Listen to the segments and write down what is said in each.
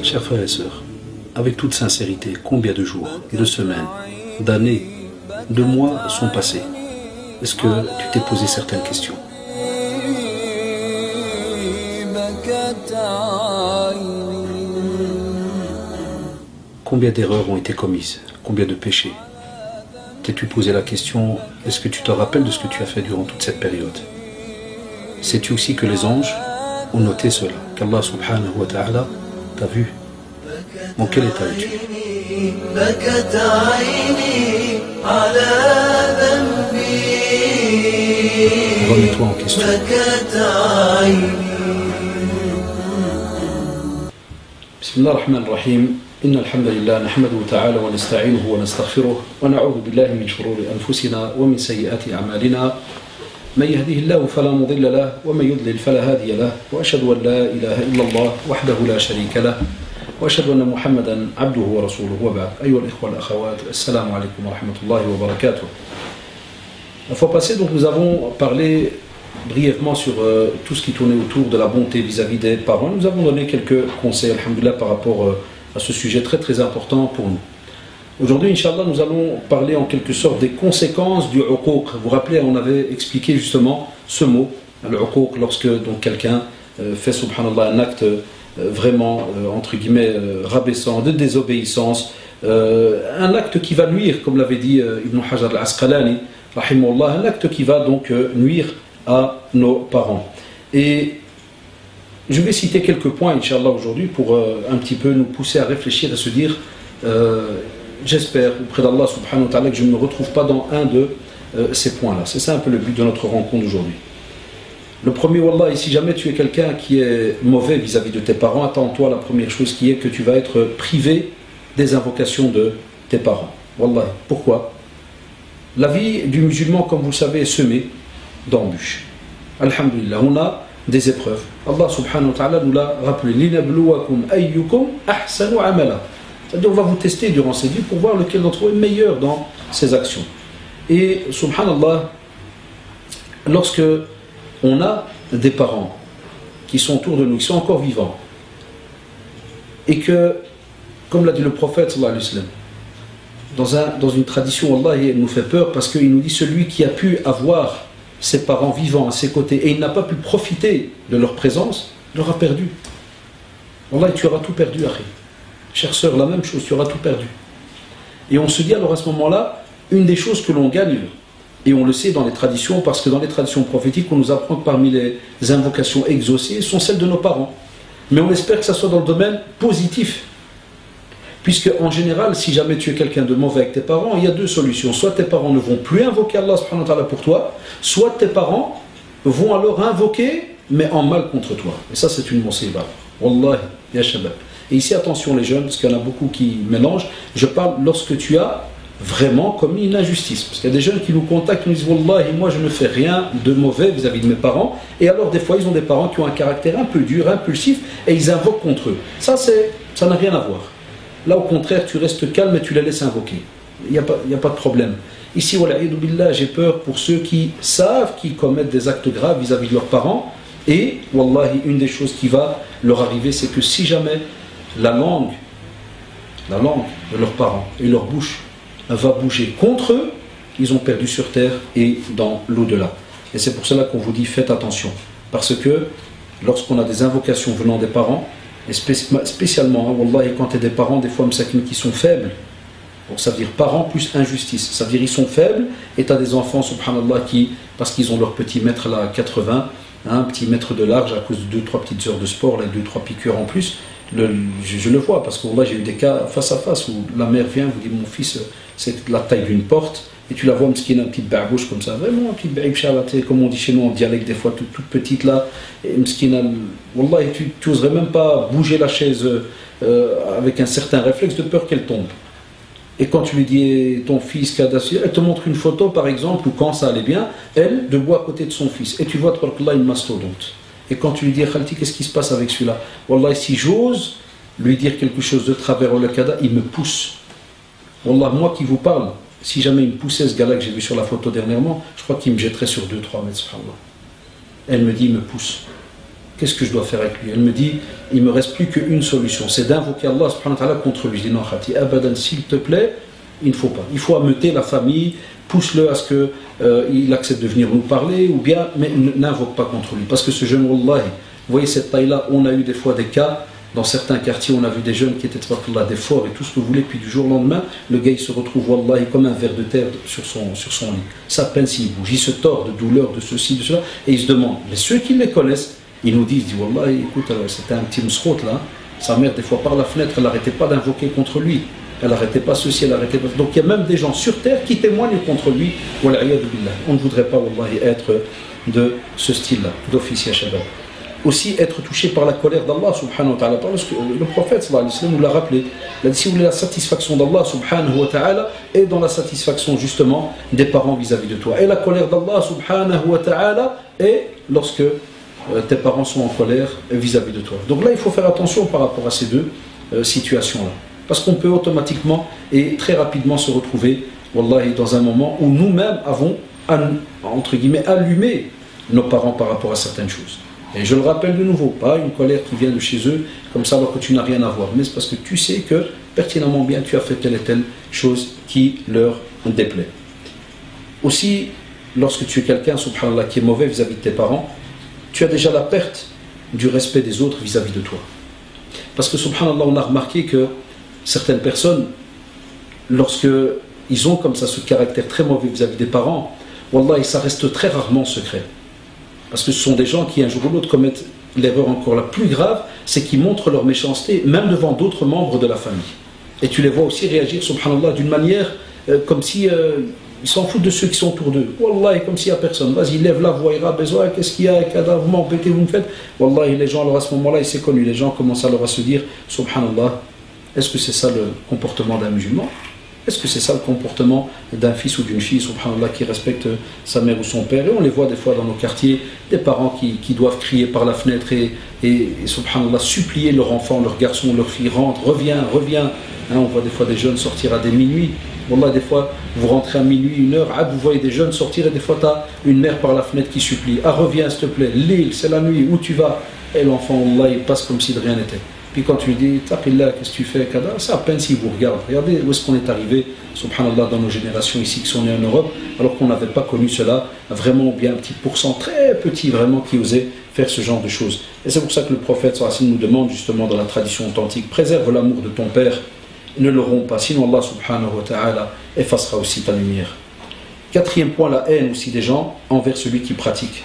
Chers frères et sœurs, avec toute sincérité, combien de jours, de semaines, d'années, de mois sont passés? Est-ce que tu t'es posé certaines questions? Combien d'erreurs ont été commises? Combien de péchés? T'es-tu posé la question, est-ce que tu te rappelles de ce que tu as fait durant toute cette période? Sais-tu aussi que les anges ont noté cela, qu'Allah subhanahu wa ta'ala t'a vu? Dans quel état es-tu? Remets-toi en question. Bismillah ar-Rahman ar-Rahim. إن الحمد لله نحمده تعالى ونستعينه ونستغفره ونعوذ بالله من شرور أنفسنا ومن سيئات أعمالنا من يهده الله فلا مضل له ومن يضلل فلا هادي له وأشهد أن لا إله إلا الله وحده لا شريك له وأشهد أن محمدا عبده ورسوله وبعد أيها الإخوة والأخوات السلام عليكم ورحمة الله وبركاته. La fois passée, donc, nous avons parlé brièvement sur tout ce qui tournait autour de la bonté vis-à-vis des parents. Nous avons donné quelques conseils, alhamdoulilah, par rapport à ce sujet très très important pour nous. Aujourd'hui, Inch'Allah, nous allons parler en quelque sorte des conséquences du uquq. Vous vous rappelez, on avait expliqué justement ce mot, le uquq, lorsque donc quelqu'un fait, subhanallah, un acte vraiment, entre guillemets, rabaissant, de désobéissance, un acte qui va nuire, comme l'avait dit Ibn Hajar al-Asqalani, rahimahullah, un acte qui va donc nuire à nos parents. Et je vais citer quelques points, Inch'Allah, aujourd'hui, pour un petit peu nous pousser à réfléchir et se dire, j'espère, auprès d'Allah subhanahu wa ta'ala, que je ne me retrouve pas dans un de ces points-là. C'est ça un peu le but de notre rencontre aujourd'hui. Le premier, wallah, et si jamais tu es quelqu'un qui est mauvais vis-à-vis de tes parents, attends-toi, la première chose qui est que tu vas être privé des invocations de tes parents. Wallah, pourquoi? La vie du musulman, comme vous le savez, est semée d'embûches. Alhamdulillah, on a des épreuves. Allah subhanahu wa ta'ala nous l'a rappelé. Linabluwakum ayyukum ahsanu amala. C'est-à-dire, on va vous tester durant cette vie pour voir lequel d'entre vous est meilleur dans ses actions. Et subhanallah, lorsque on a des parents qui sont autour de nous, qui sont encore vivants, et que, comme l'a dit le prophète sallallahu alayhi wa sallam, dans une tradition, Allah, il nous fait peur parce qu'il nous dit celui qui a pu avoir ses parents vivants à ses côtés et il n'a pas pu profiter de leur présence, il aura perdu. Wallah, tu auras tout perdu, Akhi. Chère sœur, la même chose, tu auras tout perdu. Et on se dit alors à ce moment-là, une des choses que l'on gagne, et on le sait dans les traditions, parce que dans les traditions prophétiques, on nous apprend que parmi les invocations exaucées sont celles de nos parents. Mais on espère que ça soit dans le domaine positif. Puisque en général, si jamais tu es quelqu'un de mauvais avec tes parents, il y a deux solutions. Soit tes parents ne vont plus invoquer Allah subhanahu wa ta'ala pour toi, soit tes parents vont alors invoquer, mais en mal contre toi. Et ça, c'est une musiba. Wallahi, ya shabab. Et ici, attention les jeunes, parce qu'il y en a beaucoup qui mélangent. Je parle lorsque tu as vraiment commis une injustice. Parce qu'il y a des jeunes qui nous contactent, qui nous disent Wallahi, moi je ne fais rien de mauvais vis-à-vis de mes parents. Et alors, des fois, ils ont des parents qui ont un caractère un peu dur, impulsif, et ils invoquent contre eux. Ça n'a rien à voir. Là, au contraire, tu restes calme et tu les laisses invoquer. Il n'y a pas de problème. Ici, wala'idhu billah, j'ai peur pour ceux qui savent qu'ils commettent des actes graves vis-à-vis de leurs parents. Et, wallahi, une des choses qui va leur arriver, c'est que si jamais la langue de leurs parents et leur bouche va bouger contre eux, ils ont perdu sur terre et dans l'au-delà. Et c'est pour cela qu'on vous dit, faites attention. Parce que lorsqu'on a des invocations venant des parents, et spécialement, wallahi, quand tu as des parents, des fois, qui sont faibles, donc ça veut dire parents plus injustice, ça veut dire ils sont faibles, et tu as des enfants, subhanallah, qui, parce qu'ils ont leur petit mètre là, 80, un petit mètre de large à cause de 2-3 petites heures de sport, là, 2-3 piqûres en plus, je le vois, parce que là, j'ai eu des cas face à face où la mère vient, vous dit, mon fils, c'est la taille d'une porte, et tu la vois, une petite barbouche comme ça, vraiment, un petit baïbcha, comme on dit chez nous en dialecte, des fois toute petite là, et wallah, tu n'oserais même pas bouger la chaise avec un certain réflexe de peur qu'elle tombe. Et quand tu lui dis ton fils, elle te montre une photo par exemple, où quand ça allait bien, elle debout à côté de son fils, et tu vois, là, une mastodonte. Et quand tu lui dis, Khalti, qu'est-ce qui se passe avec celui-là? Wallah, si j'ose lui dire quelque chose de travers au kada, il me pousse. Wallah, moi qui vous parle, si jamais il me poussait ce gars-là que j'ai vu sur la photo dernièrement, je crois qu'il me jetterait sur 2-3 mètres, subhanallah. Elle me dit, il me pousse. qu'est-ce que je dois faire avec lui? Elle me dit, il ne me reste plus qu'une solution, c'est d'invoquer Allah subhanahu wa ta'ala contre lui. Je dis non, Khati, abadan, s'il te plaît, il ne faut pas. Il faut ameuter la famille, pousse-le à ce qu'il accepte de venir nous parler, ou bien, mais n'invoque pas contre lui. Parce que ce jeune, wallahi, vous voyez cette taille-là, on a eu des fois des cas, dans certains quartiers, on a vu des jeunes qui étaient des forts et tout ce que vous voulez, puis du jour au lendemain, le gars il se retrouve, wallahi, comme un ver de terre sur son lit. Ça peine s'il bouge, il se tord de douleur, de ceci, de cela, et il se demande. Mais ceux qui les connaissent, ils nous disent, wallahi, écoute, c'était un petit msrout là, sa mère, des fois par la fenêtre, elle n'arrêtait pas d'invoquer contre lui. Elle n'arrêtait pas ceci, elle n'arrêtait pas. Donc il y a même des gens sur terre qui témoignent contre lui. On ne voudrait pas, wallahi, être de ce style-là, d'officier Shabbat. Aussi être touché par la colère d'Allah subhanahu wa ta'ala. Parce que le prophète sallallahu alayhi wa sallam nous l'a rappelé. Il a dit, si vous voulez la satisfaction d'Allah subhanahu wa ta'ala est dans la satisfaction justement des parents vis-à-vis de toi. Et la colère d'Allah subhanahu wa ta'ala est lorsque tes parents sont en colère vis-à-vis de toi. Donc là, il faut faire attention par rapport à ces deux situations-là. Parce qu'on peut automatiquement et très rapidement se retrouver, wallahi, dans un moment où nous-mêmes avons, entre guillemets, allumé nos parents par rapport à certaines choses. Et je le rappelle de nouveau, pas une colère qui vient de chez eux, comme ça alors que tu n'as rien à voir, mais c'est parce que tu sais que pertinemment bien tu as fait telle et telle chose qui leur déplaît. Aussi, lorsque tu es quelqu'un, subhanallah, qui est mauvais vis-à-vis de tes parents, tu as déjà la perte du respect des autres vis-à-vis de toi. Parce que subhanallah, on a remarqué que certaines personnes, lorsqu'ils ont comme ça ce caractère très mauvais vis-à-vis des parents, wallah, ça reste très rarement secret. Parce que ce sont des gens qui, un jour ou l'autre, commettent l'erreur encore la plus grave, c'est qu'ils montrent leur méchanceté, même devant d'autres membres de la famille. Et tu les vois aussi réagir, subhanallah, d'une manière comme si ils s'en foutent de ceux qui sont autour d'eux. Wallah, comme s'il n'y a personne. Vas-y, lève la voix, il a besoin, qu'est-ce qu'il y a, vous m'embêtez, vous me faites. Wallah, les gens, alors à ce moment-là, il s'est connu, les gens commencent alors à se dire, subhanallah, est-ce que c'est ça le comportement d'un musulman? Est-ce que c'est ça le comportement d'un fils ou d'une fille, subhanallah, qui respecte sa mère ou son père? Et on les voit des fois dans nos quartiers, des parents qui doivent crier par la fenêtre et subhanallah, supplier leur enfant, leur garçon, leur fille, rentre, reviens. Hein, on voit des fois des jeunes sortir à des minuit. Wallah, des fois, vous rentrez à minuit, 1h, vous voyez des jeunes sortir et des fois, tu as une mère par la fenêtre qui supplie. Ah, reviens, s'il te plaît, l'île, c'est la nuit, où tu vas? Et l'enfant, wallah, il passe comme si de rien n'était. Puis quand tu lui dis, taqillah, qu'est-ce que tu fais, kada, c'est à peine s'il vous regarde. Regardez où est-ce qu'on est arrivé, subhanallah, dans nos générations ici qui sont nées en Europe, alors qu'on n'avait pas connu cela, vraiment bien un petit pourcent, très petit vraiment, qui osait faire ce genre de choses. Et c'est pour ça que le prophète sallallahu alayhi wa sallam nous demande justement dans la tradition authentique, préserve l'amour de ton père, ne le romps pas, sinon Allah subhanahu wa ta'ala effacera aussi ta lumière. Quatrième point, la haine aussi des gens envers celui qui pratique.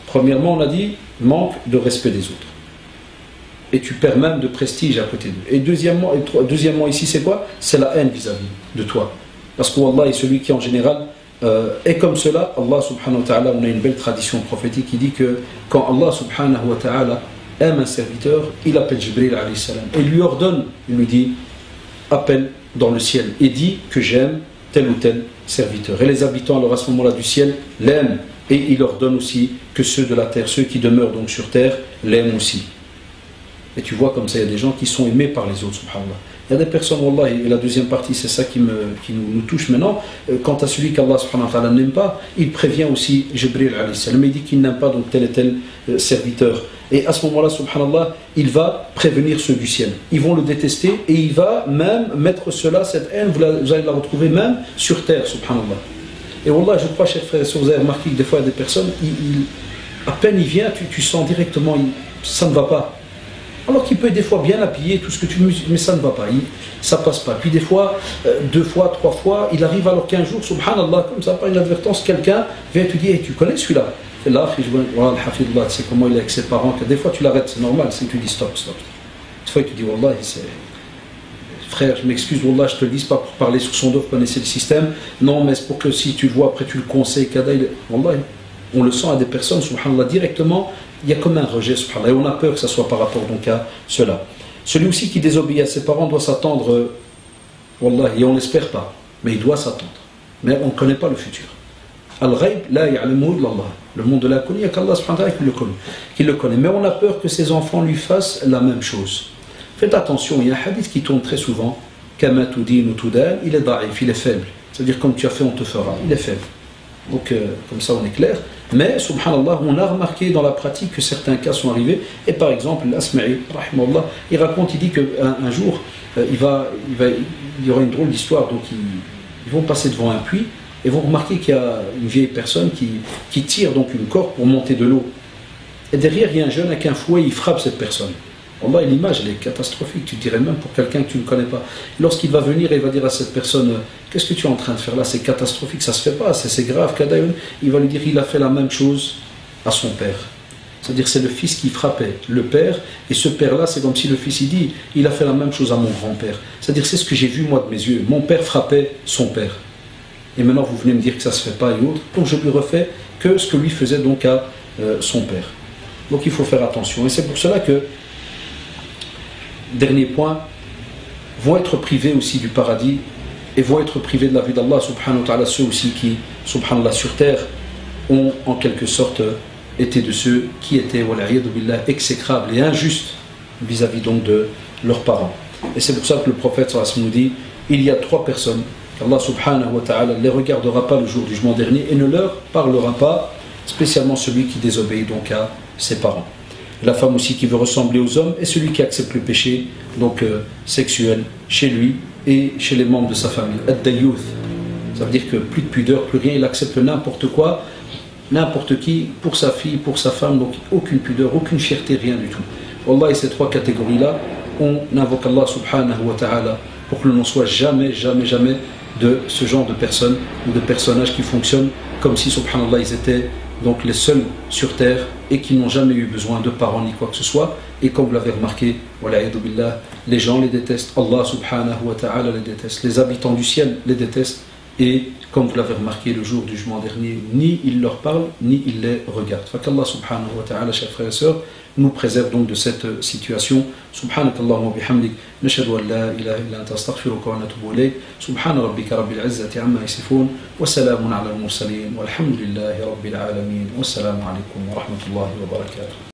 Premièrement, on a dit, manque de respect des autres. Et tu perds même de prestige à côté d'eux. Et deuxièmement ici, c'est quoi? C'est la haine vis-à-vis de toi. Parce que Allah est celui qui en général est comme cela. Allah subhanahu wa ta'ala, on a une belle tradition prophétique qui dit que quand Allah subhanahu wa ta'ala aime un serviteur, il appelle Jibril alayhi salam. Et lui ordonne, il lui dit, appelle dans le ciel et dit que j'aime tel ou tel serviteur. Et les habitants alors à ce moment-là du ciel l'aiment. Et il ordonne aussi que ceux de la terre, ceux qui demeurent donc sur terre, l'aiment aussi. Et tu vois comme ça, il y a des gens qui sont aimés par les autres, subhanallah. Il y a des personnes, wallah, et la deuxième partie, c'est ça qui nous touche maintenant. Quant à celui qu'Allah subhanahu wa ta'ala n'aime pas, il prévient aussi Jibril alayhi salam. Il dit qu'il n'aime pas donc tel et tel serviteur. Et à ce moment-là, subhanallah, il va prévenir ceux du ciel. Ils vont le détester et il va même mettre cela, cette haine, vous allez la retrouver même sur terre, subhanallah. Et wallah, je crois, chers frères et sœurs, vous avez remarqué que des fois, il y a des personnes, à peine il vient, tu sens directement, ça ne va pas. Alors qu'il peut être des fois bien habillé, tout ce que tu veux, mais ça ne va pas, ça ne passe pas. Puis des fois, 2 fois, 3 fois, il arrive alors qu'un jour, subhanallah, comme ça, par une advertence, quelqu'un vient te dire, hey, tu connais celui-là? Et là, c'est comment il est avec ses parents, que des fois tu l'arrêtes, c'est normal, c'est que tu dis stop. Des fois, tu dis, wallah, frère, je m'excuse, wallah, je te le dis, pas pour parler sur son dos, vous connaissez le système, non, mais c'est pour que si tu le vois, après tu le conseilles, wallah, on le sent à des personnes, subhanallah, directement, il y a comme un rejet, subhanallah, et on a peur que ce soit par rapport donc à cela. Celui aussi qui désobéit à ses parents doit s'attendre, wallah, et on ne l'espère pas, mais il doit s'attendre. Mais on ne connaît pas le futur. Al-Ghaib, la ya'lamuhu illallah. Le monde de l'inconnu, il n'y a qu'Allah subhanahu wa ta'ala qui le connaît. Mais on a peur que ses enfants lui fassent la même chose. Faites attention, il y a un hadith qui tourne très souvent. Kama tudin ou tudan, il est da'if, il est faible. C'est-à-dire comme tu as fait, on te fera. Il est faible. Donc comme ça on est clair. Mais subhanallah, on a remarqué dans la pratique que certains cas sont arrivés. Et par exemple, l'Asma'i, rahimahullah, il raconte, il dit qu'un jour, il y aura une drôle d'histoire. Donc ils vont passer devant un puits et vont remarquer qu'il y a une vieille personne qui tire donc une corde pour monter de l'eau. Et derrière, il y a un jeune avec un fouet, il frappe cette personne. Allah, l'image, elle est catastrophique, tu dirais même pour quelqu'un que tu ne connais pas. Lorsqu'il va venir et il va dire à cette personne, qu'est-ce que tu es en train de faire là, c'est catastrophique, ça ne se fait pas, c'est grave. Il va lui dire, il a fait la même chose à son père. C'est-à-dire c'est le fils qui frappait le père, et ce père-là, c'est comme si le fils il dit, il a fait la même chose à mon grand-père. C'est-à-dire c'est ce que j'ai vu moi de mes yeux, mon père frappait son père. Et maintenant vous venez me dire que ça ne se fait pas et autres, donc je lui refais que ce que lui faisait donc à son père. Donc il faut faire attention, et c'est pour cela que dernier point, vont être privés aussi du paradis et vont être privés de la vue d'Allah subhanahu wa ta'ala, ceux aussi qui, subhanallah, sur terre ont en quelque sorte été de ceux qui étaient, wala'iyadu billah, exécrables et injustes vis-à-vis donc de leurs parents. Et c'est pour ça que le prophète sallallahu alayhi wa sallam nous dit, il y a 3 personnes qu'Allah subhanahu wa ta'ala ne les regardera pas le jour du jugement dernier et ne leur parlera pas, spécialement celui qui désobéit donc à ses parents. La femme aussi qui veut ressembler aux hommes et celui qui accepte le péché donc sexuel chez lui et chez les membres de sa famille. Ad-dayyuth, ça veut dire que plus de pudeur, plus rien, il accepte n'importe quoi, n'importe qui, pour sa fille, pour sa femme, donc aucune pudeur, aucune fierté, rien du tout. Wallah, et ces 3 catégories-là, on invoque Allah subhanahu wa ta'ala pour que l'on ne soit jamais, jamais, jamais de ce genre de personnes ou de personnages qui fonctionnent comme si subhanallah ils étaient donc les seuls sur terre et qui n'ont jamais eu besoin de parents ni quoi que ce soit. Et comme vous l'avez remarqué, les gens les détestent, Allah subhanahu wa ta'ala les déteste, les habitants du ciel les détestent, et comme vous l'avez remarqué le jour du jugement dernier, ni il leur parle, ni il les regarde. Qu'Allah subhanahu wa ta'ala, chers frères et sœurs, nous préserve donc de cette situation. Subhanakallahumma bihamdik, nashhadu an la ilaha illa anta astaghfiruka wa natubu ilayk. Subhana rabbika rabbil izzati amma yasifun, wa salamun ala al-mursalin, walhamdulillahi rabbil alamin. Wassalamu alaykum wa rahmatullahi wa barakatuh.